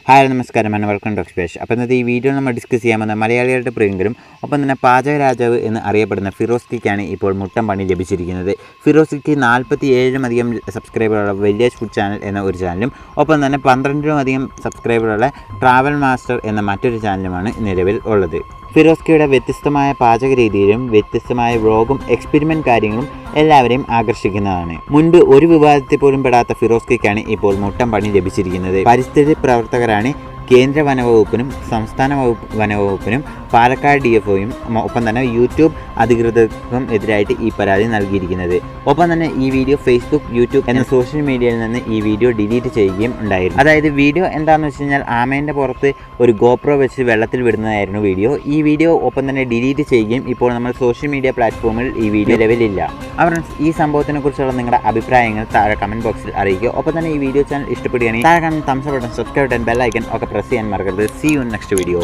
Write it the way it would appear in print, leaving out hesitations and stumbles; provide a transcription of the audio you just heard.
Hi നമസ്കാരം and welcome to സ്പേഷ്. അപ്പോൾ ഇന്നത്തെ ഈ വീഡിയോ നമ്മൾ ഡിസ്കസ് ചെയ്യാൻ പോകുന്ന മലയാളികളുടെ പ്രിയങ്കരും ഒപ്പം തന്നെ പാചക രാജാവ് എന്ന് അറിയപ്പെടുന്ന ഫിറോസ്ക്കിക്കാണ് ഇപ്പോൾ മുട്ടം പണി ലഭിച്ചിരിക്കുന്നത്. ഫിറോസ്ക്കിക്ക് 47-അധികം സബ്സ്ക്രൈബറുള്ള വില്ലേജ് ഫുഡ് ചാനൽ എന്ന ഒരു ചാനലും ഒപ്പം തന്നെ 12-അധികം സബ്സ്ക്രൈബറുള്ള ട്രാവൽ മാസ്റ്റർ എന്ന മറ്റൊരു ചാനലുമാണ് നിലവിൽ ഉള്ളത്. ഫിറോസ്ക്കിയുടെ വ്യത്യസ്തമായ പാചക രീതിയിലും വ്യത്യസ്തമായ വ്ളോഗും എക്സ്പെരിമെൻറ്റ് കാര്യങ്ങളും എല്ലാവരെയും ആകർഷിക്കുന്നതാണ്. മുൻപ് ഒരു വിവാദത്തിൽ പോലും പെടാത്ത ഫിറോസ്ക്കിക്കാണ് ഇപ്പോൾ മുട്ടം പണി ലഭിച്ചിരിക്കുന്നത്. പരിസ്ഥിതി പ്രവർത്തകരാണ് കേന്ദ്ര വനവകുപ്പിനും സംസ്ഥാന വനവകുപ്പിനും പാലക്കാട് DFOയും ഒപ്പം തന്നെ യൂട്യൂബ് അധികൃതർക്കും എതിരായിട്ട് ഈ പരാതി നൽകിയിരിക്കുന്നത്. ഒപ്പം തന്നെ ഈ വീഡിയോ ഫേസ്ബുക്ക്, യൂട്യൂബ് എന്ന സോഷ്യൽ മീഡിയയിൽ നിന്ന് ഈ വീഡിയോ ഡിലീറ്റ് ചെയ്യുകയും ഉണ്ടായിരുന്നു. അതായത് വീഡിയോ എന്താണെന്ന് വെച്ച് കഴിഞ്ഞാൽ ആമേൻ്റെ പുറത്ത് ഒരു GoPro വെച്ച് വെള്ളത്തിൽ വിടുന്നതായിരുന്നു വീഡിയോ. ഈ വീഡിയോ ഒപ്പം തന്നെ ഡിലീറ്റ് ചെയ്യുകയും ഇപ്പോൾ നമ്മൾ സോഷ്യൽ മീഡിയ പ്ലാറ്റ്ഫോമിൽ ഈ വീഡിയോ നിലവിലില്ല. ഈ സംഭവത്തിനെ കുറിച്ചുള്ള നിങ്ങളുടെ അഭിപ്രായങ്ങൾ താഴെ കമൻറ്റ് ബോക്സിൽ അറിയിക്കുക. ഒപ്പം തന്നെ ഈ വീഡിയോ ചാനൽ ഇഷ്ടപ്പെടുകയാണെങ്കിൽ താഴെ കാണുന്ന thumbs button, subscribe button, bell icon ഒക്കെ പ്രസ് ചെയ്യാൻ മറക്കരുത്. See you in next video.